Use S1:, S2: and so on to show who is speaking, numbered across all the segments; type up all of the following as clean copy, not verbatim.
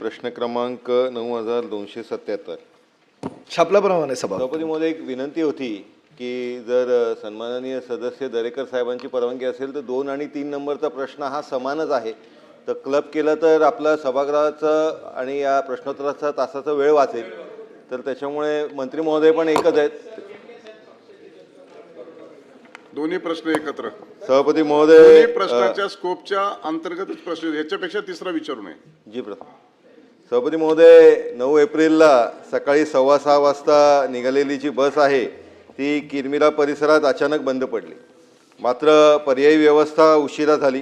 S1: प्रश्न क्रमांक 9277.
S2: छापल्याप्रमाणे सभापती
S1: सभापतीमध्ये एक विनंती होती की जर सन्माननीय सदस्य दरेकर साहेबांची परवानगी असेल तर 2 आणि 3 नंबरचा प्रश्न हा समानच आहे, तर क्लब केला तर आपला सभागृहाचं आणि या प्रश्नोत्तराचा तासाचा वेळ वाचेल. तर त्याच्यामुळे मंत्री महोदय पण एकच आहेत.
S3: दोन्ही प्रश्न एकत्र.
S1: सभापती
S3: दोन्ही
S1: महोदय
S3: प्रश्नाच्या स्कोपच्या अंतर्गतच प्रश्न, याच्यापेक्षा तिसरा विचारू नये.
S1: जी सभापती महोदय, 9 एप्रिलला सकाळी 6:15 वाजता निघालेली जी बस आहे ती किरमिरा परिसरात अचानक बंद पडली. मात्र पर्यायी व्यवस्था उशिरा झाली,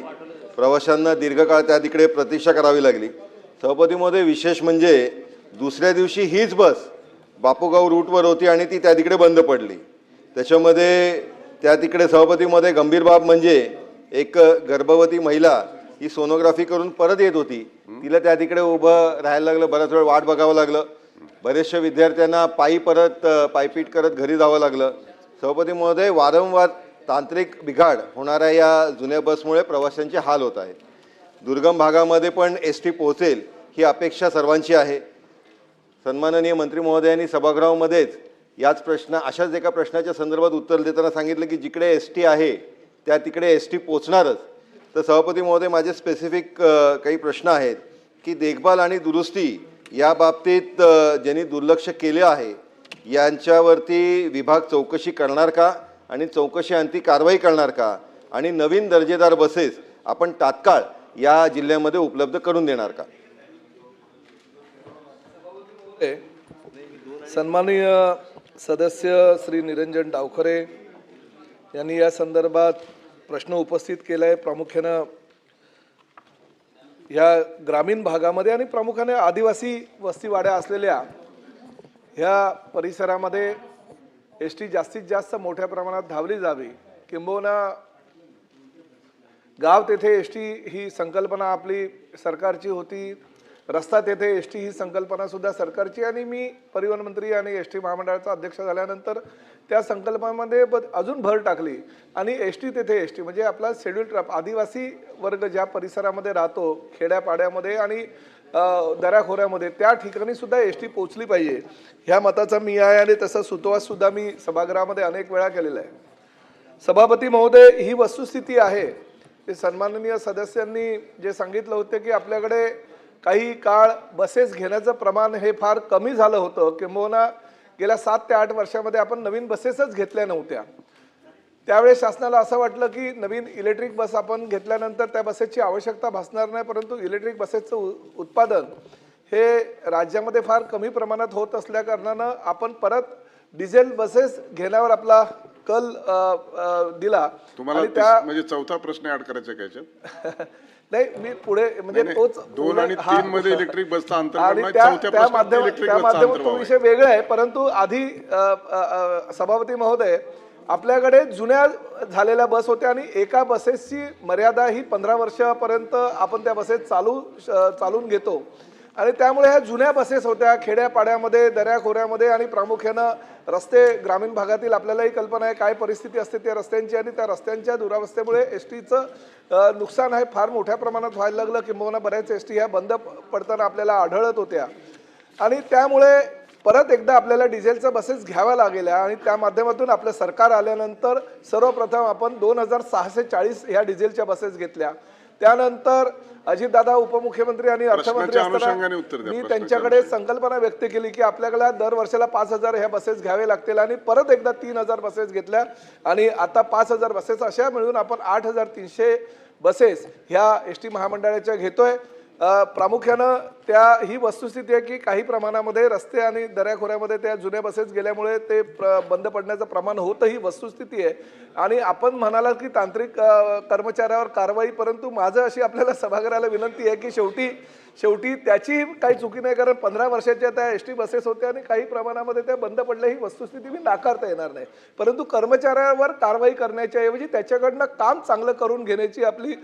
S1: प्रवाशांना दीर्घकाळ त्या तिकडे प्रतीक्षा करावी लागली. सभापती महोदय, विशेष म्हणजे दुसऱ्या दिवशी हीच बस बापूगाव रूटवर होती आणि ती त्या तिकडे बंद पडली. त्याच्यामध्ये त्या तिकडे सभापती महोदय गंभीर बाब म्हणजे एक गर्भवती महिला ही सोनोग्राफी करून परत येत होती, तिला त्या तिकडे उभं राहायला लागलं, बराच वेळ वाट बघावं लागलं. बरेचशा विद्यार्थ्यांना पायपीट करत घरी जावं लागलं. सभापती महोदय, वारंवार तांत्रिक बिघाड होणाऱ्या या जुन्या बसमुळे प्रवाशांचे हाल होत आहेत. दुर्गम भागामध्ये पण ST पोहोचेल ही अपेक्षा सर्वांची आहे. सन्माननीय मंत्री महोदयांनी सभागृहामध्येच अशाच एका प्रश्नाच्या संदर्भात उत्तर देताना सांगितलं की जिकडे ST आहे त्या तिकडे ST पोचणारच. तर सभापती महोदय, माझे स्पेसिफिक काही प्रश्न आहेत की देखभाल आणि दुरुस्ती या बाबतीत ज्यांनी दुर्लक्ष केले आहे यांच्यावरती विभाग चौकशी करणार का आणि चौकशीअंती कारवाई करणार का, आणि नवीन दर्जेदार बसेस आपण तात्काळ या जिल्ह्यामध्ये उपलब्ध करून देणार का?
S2: सन्माननीय सदस्य श्री निरंजन डावखरे यांनी या संदर्भात प्रश्न उपस्थित केला आहे. प्रामुख्यानं ह्या ग्रामीण भागामध्ये आणि प्रामुख्याने आदिवासी वस्तीवाड्या असलेल्या ह्या परिसरामध्ये ST जास्तीत जास्त मोठ्या प्रमाणात धावली जावी, किंबहुना गाव तेथे ST ही संकल्पना आपली सरकारची होती, रस्ता तेथे ST ही संकल्पना सुद्धा सरकारची, आणि मी परिवहन मंत्री आणि ST महामंडळाचा अध्यक्ष झाल्यानंतर त्या संकल्पनेमध्ये अजून भर टाकली आणि ST तेथे ST म्हणजे आपला शेड्यूल ट्राईब आदिवासी वर्ग ज्या परिसरामध्ये राहतो, खेड्यापाड्यामध्ये आणि दऱ्याखोऱ्यामध्ये, त्या ठिकाणी सुद्धा ST पोहोचली पाहिजे ह्या मताचा मी आहे, आणि तसा सुतोवाच सुद्धा मी सभागृहामध्ये अनेक वेळा केलेला आहे. सभापती महोदय, ही वस्तुस्थिती आहे. ते सन्माननीय सदस्यांनी जे सांगितलं होते की आपल्याकडे काही काळ बसेस घेण्याचं प्रमाण हे फार कमी झालं होतं, किंबहुना गेल्या 7 ते 8 वर्षामध्ये आपण नवीन बसेसच घेतल्या नव्हत्या. त्यावेळेस शासनाला असं वाटलं की नवीन इलेक्ट्रिक बस आपण घेतल्यानंतर त्या बसेसची आवश्यकता भासणार नाही, परंतु इलेक्ट्रिक बसेसचं उत्पादन हे राज्यामध्ये फार कमी प्रमाणात होत असल्या कारणानं आपण परत डिझेल बसेस घेण्यावर आपला कल दिला.
S3: तुम्हाला म्हणजे चौथा प्रश्न ऍड करायचा का याच्यात?
S2: नाही, मी पुढे म्हणजे तोच
S3: 2 आणि 3 मध्ये इलेक्ट्रिक बसचा अंतर
S2: आणि त्या माध्यमातून तो विषय वेगळा आहे. परंतु आधी सभापती महोदय, आपल्याकडे जुन्या झालेल्या बस होत्या आणि एका बसेसची मर्यादा ही 15 वर्षापर्यंत आपण त्या बसेस चालून घेतो, आणि त्यामुळे ह्या जुन्या बसेस होत्या खेड्यापाड्यामध्ये, दऱ्याखोऱ्यामध्ये, आणि प्रामुख्यानं रस्ते ग्रामीण भागातील आपल्यालाही कल्पना आहे काय परिस्थिती असते त्या रस्त्यांची, आणि त्या रस्त्यांच्या दुरावस्थेमुळे STचं नुकसान आहे फार मोठ्या प्रमाणात व्हायला लागलं, किंबहुना बऱ्याच ST ह्या बंद पडताना आपल्याला आढळत होत्या, आणि त्यामुळे परत एकदा आपल्याला डिझेलच्या बसेस घ्याव्या लागल्या. आणि त्या माध्यमातून आपलं सरकार आल्यानंतर सर्वप्रथम आपण 2640 ह्या डिझेलच्या बसेस घेतल्या. त्यानंतर अजितदादा उपमुख्यमंत्री आणि अर्थमंत्री असताना मी त्यांच्याकडे संकल्पना व्यक्त केली की आपल्याला दर वर्षाला 5000 ह्या बसेस घ्यावे लागतील, आणि परत एकदा 3000 बसेस घेतल्या, आणि आता 5000 बसेस अशा मिळून आपण 8300 बसेस ह्या ST महामंडळाच्या घेतोय. प्रामुख्यानं ही वस्तुस्थिती आहे की काही प्रमाणामध्ये रस्ते आणि दऱ्याखोऱ्यामध्ये त्या जुन्या बसेस गेल्यामुळे ते बंद पडण्याचं प्रमाण होतं, ही वस्तुस्थिती आहे. आणि आपण म्हणालात की तांत्रिक कर्मचाऱ्यावर कारवाई, परंतु माझं अशी आपल्याला सभागृहाला विनंती आहे की शेवटी त्याची काही चुकी नाही, कारण 15 वर्षाच्या त्या ST बसेस होत्या आणि काही प्रमाणामध्ये त्या बंद पडल्या, ही वस्तुस्थिती मी नाकारता येणार नाही. परंतु कर्मचाऱ्यावर कारवाई करण्याच्या ऐवजी त्याच्याकडनं काम चांगलं करून घेण्याची आपली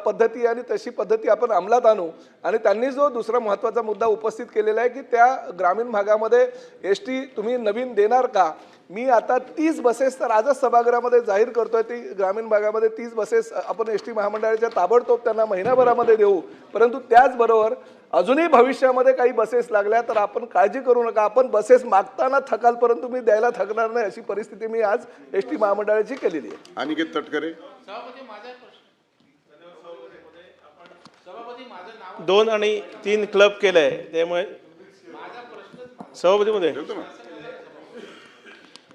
S2: पद्धती, आणि तशी पद्धती आपण अंमलात आणू. आणि त्यांनी जो दुसरा महत्त्वाचा मुद्दा उपस्थित केलेला आहे की त्या ग्रामीण भागामध्ये ST तुम्ही नवीन देणार का, मी आता 30 बसेस तर आजच सभागृहामध्ये जाहीर करतोय, ती ग्रामीण भागामध्ये 30 बसेस आपण ST महामंडळाच्या ताबडतोब त्यांना महिनाभरामध्ये देऊ. परंतु त्याचबरोबर अजूनही भविष्यामध्ये काही बसेस लागल्या तर आपण काळजी करू नका. आपण बसेस मागताना थकाल परंतु मी द्यायला थकणार नाही अशी परिस्थिती मी आज एसटी महामंडळाची केलेली आहे.
S3: अनिकेत तटकरे.
S4: 2 आणि 3 क्लब केलंय त्यामुळे सभापती मध्ये
S3: ठेवतो ना.